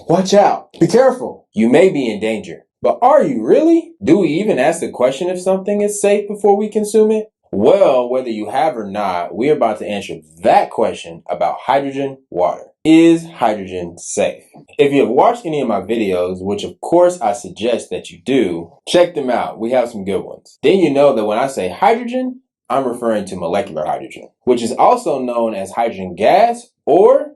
Watch out. Be careful. You may be in danger. But are you really? Do we even ask the question if something is safe before we consume it? Well, whether you have or not, we're about to answer that question about hydrogen water. Is hydrogen safe? If you have watched any of my videos, which of course I suggest that you do, check them out. We have some good ones. Then you know that when I say hydrogen, I'm referring to molecular hydrogen, which is also known as hydrogen gas or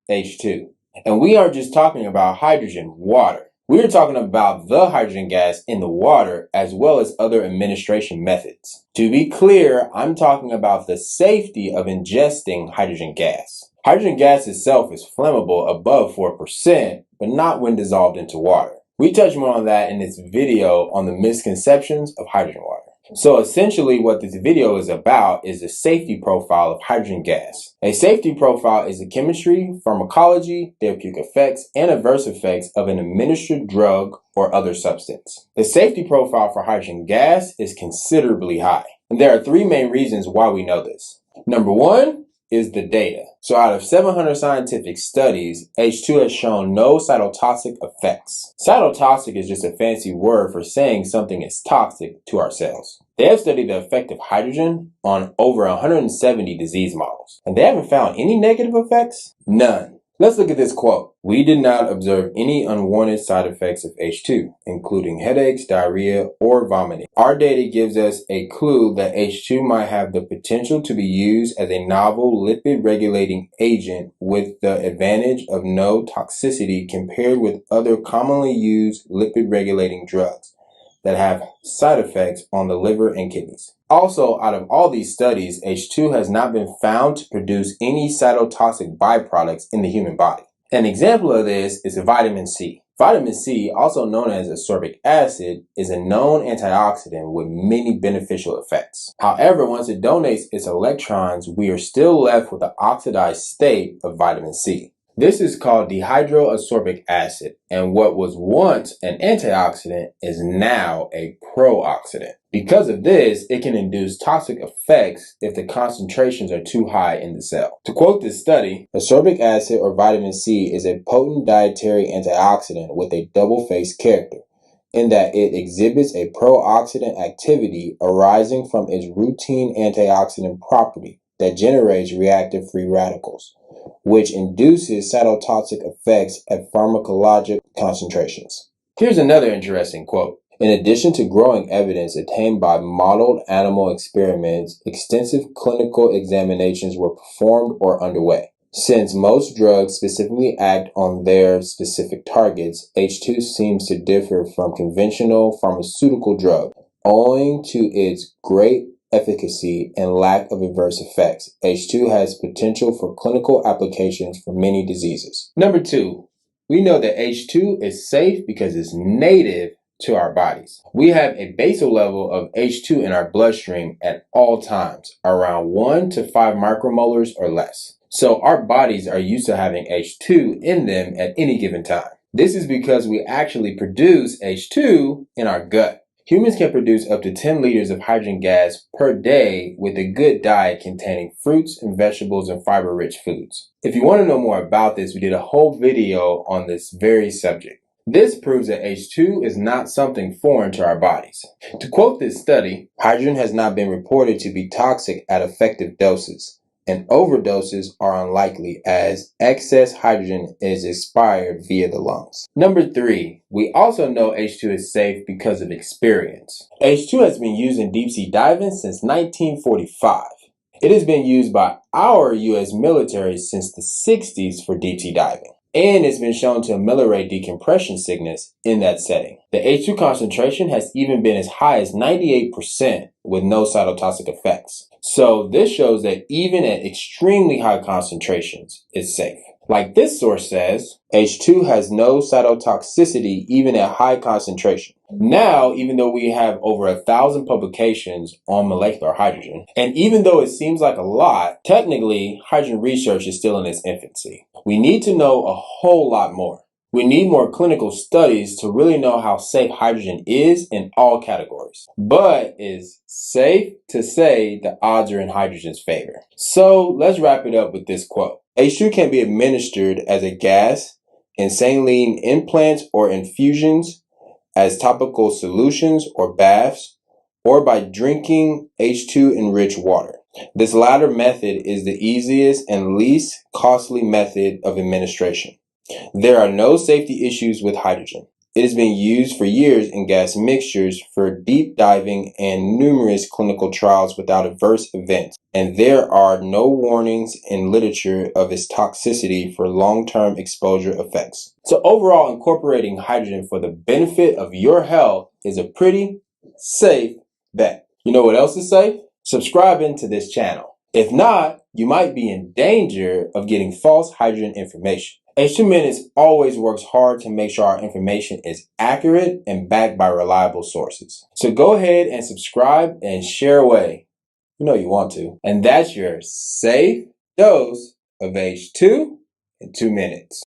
H2. And we aren't just talking about hydrogen water. We're talking about the hydrogen gas in the water as well as other administration methods. To be clear, I'm talking about the safety of ingesting hydrogen gas. Hydrogen gas itself is flammable above 4%, but not when dissolved into water. We touch more on that in this video on the misconceptions of hydrogen water. So essentially what this video is about is the safety profile of hydrogen gas. A safety profile is the chemistry, pharmacology, therapeutic effects, and adverse effects of an administered drug or other substance. The safety profile for hydrogen gas is considerably high. And there are three main reasons why we know this. Number one is the data. So out of 700 scientific studies, H2 has shown no cytotoxic effects. Cytotoxic is just a fancy word for saying something is toxic to our cells. They have studied the effect of hydrogen on over 170 disease models, and they haven't found any negative effects? None. Let's look at this quote. We did not observe any unwanted side effects of H2, including headaches, diarrhea, or vomiting. Our data gives us a clue that H2 might have the potential to be used as a novel lipid regulating agent with the advantage of no toxicity compared with other commonly used lipid regulating drugs that have side effects on the liver and kidneys. Also, out of all these studies, H2 has not been found to produce any cytotoxic byproducts in the human body. An example of this is vitamin C. Vitamin C, also known as ascorbic acid, is a known antioxidant with many beneficial effects. However, once it donates its electrons, we are still left with the oxidized state of vitamin C. This is called dehydroascorbic acid, and what was once an antioxidant is now a pro-oxidant. Because of this, it can induce toxic effects if the concentrations are too high in the cell. To quote this study, ascorbic acid or vitamin C is a potent dietary antioxidant with a double-faced character, in that it exhibits a pro-oxidant activity arising from its routine antioxidant property that generates reactive free radicals, which induces cytotoxic effects at pharmacologic concentrations. Here's another interesting quote. In addition to growing evidence attained by modeled animal experiments, extensive clinical examinations were performed or underway. Since most drugs specifically act on their specific targets, H2 seems to differ from conventional pharmaceutical drugs, owing to its great efficacy and lack of adverse effects. H2 has potential for clinical applications for many diseases. Number two, we know that H2 is safe because it's native to our bodies. We have a basal level of H2 in our bloodstream at all times, around 1 to 5 micromolars or less. So our bodies are used to having H2 in them at any given time. This is because we actually produce H2 in our gut. Humans can produce up to 10 liters of hydrogen gas per day with a good diet containing fruits and vegetables and fiber-rich foods. If you want to know more about this, we did a whole video on this very subject. This proves that H2 is not something foreign to our bodies. To quote this study, hydrogen has not been reported to be toxic at effective doses, and overdoses are unlikely as excess hydrogen is expired via the lungs. Number three, we also know H2 is safe because of experience. H2 has been used in deep sea diving since 1945. It has been used by our U.S. military since the 60s for deep sea diving, and it's been shown to ameliorate decompression sickness in that setting. The H2 concentration has even been as high as 98% with no cytotoxic effects. So this shows that even at extremely high concentrations, it's safe. Like this source says, H2 has no cytotoxicity even at high concentration. Now, even though we have over 1,000 publications on molecular hydrogen, and even though it seems like a lot, technically, hydrogen research is still in its infancy. We need to know a whole lot more. We need more clinical studies to really know how safe hydrogen is in all categories. But it's safe to say the odds are in hydrogen's favor. So let's wrap it up with this quote. H2 can be administered as a gas, in saline implants or infusions, as topical solutions or baths, or by drinking H2 enriched water. This latter method is the easiest and least costly method of administration. There are no safety issues with hydrogen. It has been used for years in gas mixtures for deep diving and numerous clinical trials without adverse events, and there are no warnings in literature of its toxicity for long-term exposure effects. So overall, incorporating hydrogen for the benefit of your health is a pretty safe bet. You know what else is safe? Subscribing to this channel. If not, you might be in danger of getting false hydrogen information. H2 Minutes always works hard to make sure our information is accurate and backed by reliable sources. So go ahead and subscribe and share away. You know you want to. And that's your safe dose of H2 in 2 minutes.